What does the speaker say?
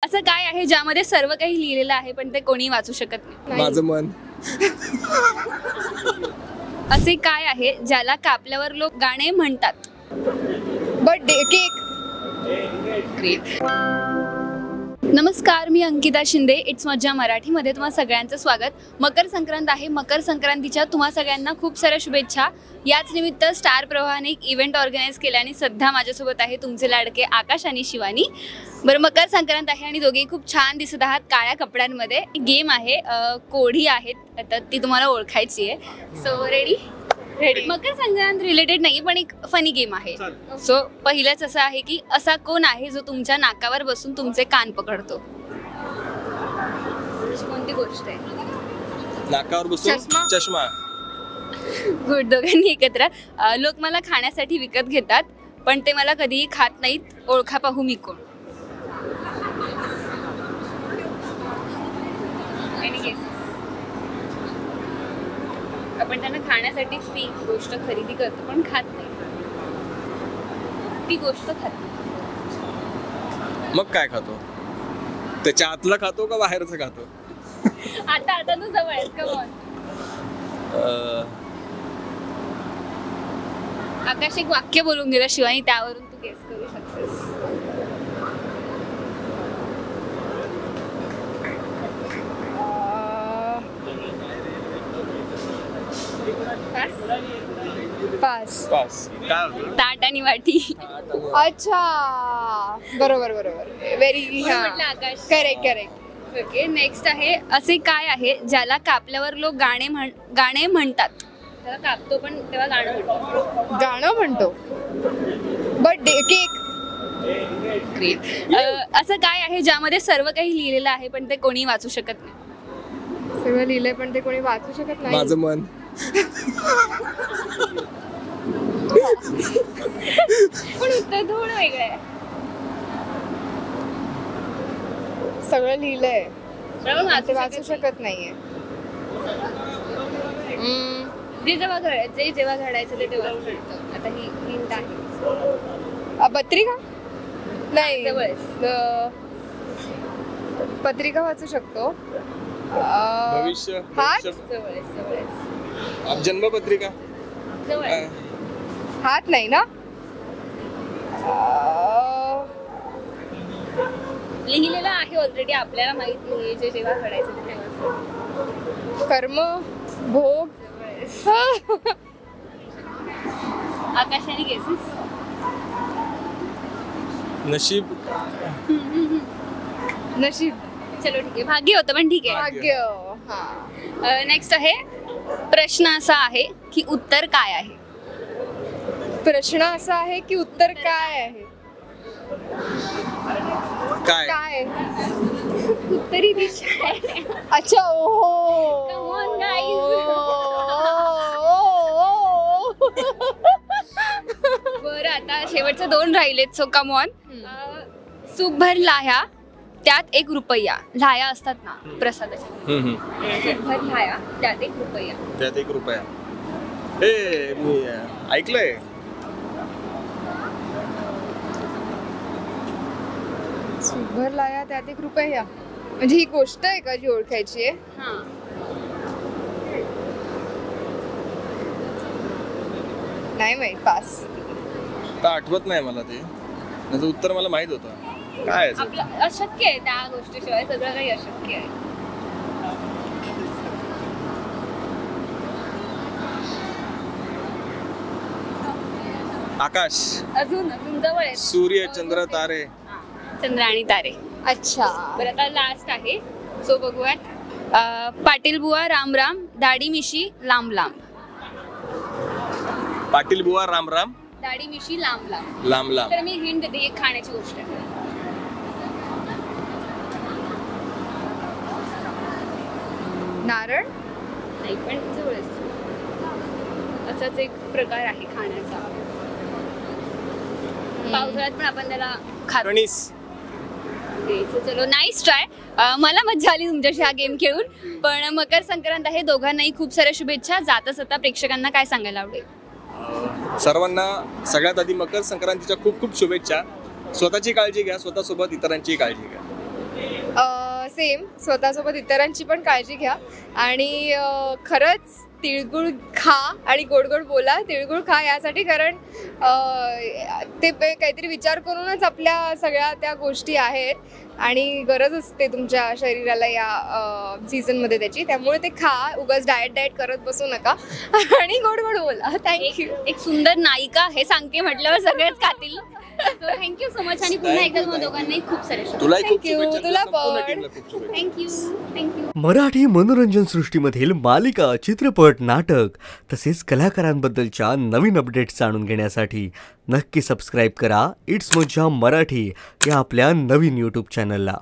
असं काय आहे ज्यामध्ये सर्व काही लिहिलेलं आहे पण ते कोणी वाचू शकत नाही? माझं मन. असे काय आहे ज्याला कापल्यावर लोक गाणे म्हणतात? Birthday cake. ग्रेट. नमस्कार, मी अंकिता शिंदे. इट्स मज्जा मराठीमध्ये तुम्हा सगळ्यांचं स्वागत. मकर संक्रांत आहे. मकर संक्रांतीच्या तुम्हा सगळ्यांना खूप साऱ्या शुभेच्छा. याच निमित्त स्टार प्रवाहाने एक इव्हेंट ऑर्गनाईज केला आणि सध्या माझ्यासोबत आहे तुमचे लाडके आकाश आणि शिवानी. बरं, मकर संक्रांत आहे आणि दोघेही खूप छान दिसत आहात काळ्या कपड्यांमध्ये. गेम आहे, कोढी आहेत, तर ती तुम्हाला ओळखायची आहे. So ready? Ready. Makar Sankrant related नाही पण एक फनी गेम आहे. सो पहिलंच असं आहे की असा कोण आहे जो तुमच्या नाकावर बसून तुमचे कान पकडतो? कोणती गोष्ट आहे? नाकावर बसून चष्मा. गुड. दोघांनी एकत्र. लोक मला खाण्यासाठी विकत घेतात पण ते मला कधीही खात नाहीत. ओळखा पाहू मी कोण? आपण त्यांना खाण्यासाठीच ती गोष्ट खरेदी करतो पण खात नाही. ती गोष्ट खात नाही. मग काय खातो? त्याच्या आतलं खातो का बाहेरचं खातो? आता तू जवळ आहेस का? बोल. आकाश एक वाक्य बोलून गेला शिवानी, त्यावरून तू गेस करू शकतेस. पास. पास. काय होतं? ताट आणि वाटी. अच्छा, बरोबर बरोबर. व्हेरी म्हटलं Akash. Correct correct. Okay, next आहे असे काय आहे ज्याला कापल्यावर लोक गाणे म्हणतात? त्याला कापतो पण तेव्हा गाणं म्हणतो. गाणं म्हणतो. Birthday cake. ग्रेट. असं काय आहे ज्यामध्ये सर्व काही लिहिलेलं आहे पण ते कोणी वाचू शकत नाही? सगळं लिहिलंय पण ते कोणी वाचू शकत नाही. माझं मन. पण उत्तर थोडं वेगळं आहे. सगळं लिहिलंय पण ते वाचू शकत नाहीये. जेव्हा घडायचं ते तेव्हा घडतं. आता ही हिंट आहे. पत्रिका नाही. जवळच. पत्रिका वाचू शकतो. भविष्य. हात. जवळच. जन्मपत्रिका. जवळ. हात नाही ना. लिहिलेलं आहे ऑलरेडी, आपल्याला माहित नाही जे जेव्हा घडायचं ते तेव्हा. कर्म. भोग. आकाशाने गेसेस. नशीब. नशीब. चलो ठीक आहे, भाग्य होतं पण ठीक आहे. भाग्य. हा. नेक्स्ट आहे प्रश्न असा आहे की उत्तर काय आहे? प्रश्न असा आहे की उत्तर काय आहे? काय? काय? उत्तरी दिशा आहे. अच्छा. ओहो. Come on, guys. बरं, आता शेवटचे 2 राहिलेत. So come on. सुभर लाह्या त्यात 1 रुपया. लाह्या असतात ना प्रसादाच्या. सुभर लाह्या त्यात 1 रुपया. त्यात 1 रुपया. ए, मी ऐकलंय. सुभर लाया त्यात 1 रुपया. म्हणजे ही गोष्ट आहे का जी ओळखायची आहे? नाही माहित. पास. आता आठवत नाही मला ते. त्याचं उत्तर मला माहित होतं. काय आपलं अशक्य आहे त्या गोष्टीशिवाय. सगळं काही अशक्य आहे. आकाश. अजून जवळ आहे. सूर्य, चंद्र, तारे. चंद्र आणि तारे. अच्छा. बरं, आता लास्ट आहे. सो बघूयात. पाटील बुवा राम राम, दाढी मिशी लांब लांब. पाटील बुवा राम राम, दाढी मिशी लांब लांब. लांब लांब. तर मी हिंट देते, एक खाण्याची गोष्ट आहे. नारळ. नाही पण जवळच. असाच एक प्रकार आहे खाण्याचा. पावसाळ्यात पण आपण त्याला खातो. कणीस. चलो, नाईस ट्राय. मला मज्जा आली तुमच्याशी हा गेम खेळून. पण मकर संक्रांत आहे, दोघांनाही खूप साऱ्या शुभेच्छा. जाता जाता प्रेक्षकांना काय सांगायला आवडेल? सर्वांना सगळ्यात आधी मकर संक्रांतीच्या खूप खूप शुभेच्छा. स्वतःची काळजी घ्या, स्वतःसोबत इतरांची काळजी घ्या. सेम स्वतःसोबत इतरांची पण काळजी घ्या आणि खरंच तिळगुळ खा आणि गोड गोड बोला. तिळगुळ खा यासाठी, कारण ते काहीतरी विचार करूनच आपल्या सगळ्या त्या गोष्टी आहेत आणि गरज असते तुमच्या शरीराला या सीझनमध्ये त्याची. त्यामुळे ते खा, उगाच डाएट करत बसू नका आणि गोड गोड बोला. थँक्यू. एक सुंदर नायिका हे सांगते म्हटल्यावर सगळेच खातील. थँक्यू सो मच आणि पुन्हा एकदा तुम्हाला दोघांनाही खूप सारे तुलाही खूप Thank you. शुभेच्छा. तुला संपूर्ण पण. टीमला खूप शुभेच्छा. थँक्यू. मराठी मनोरंजन सृष्टीमधील मालिका, चित्रपट, नाटक तसेच कलाकारांबद्दलच्या नवीन अपडेट्स जाणून घेण्यासाठी नक्की सबस्क्राईब करा इट्स मज्जा मराठी या आपल्या नवीन यूट्यूब चॅनलला.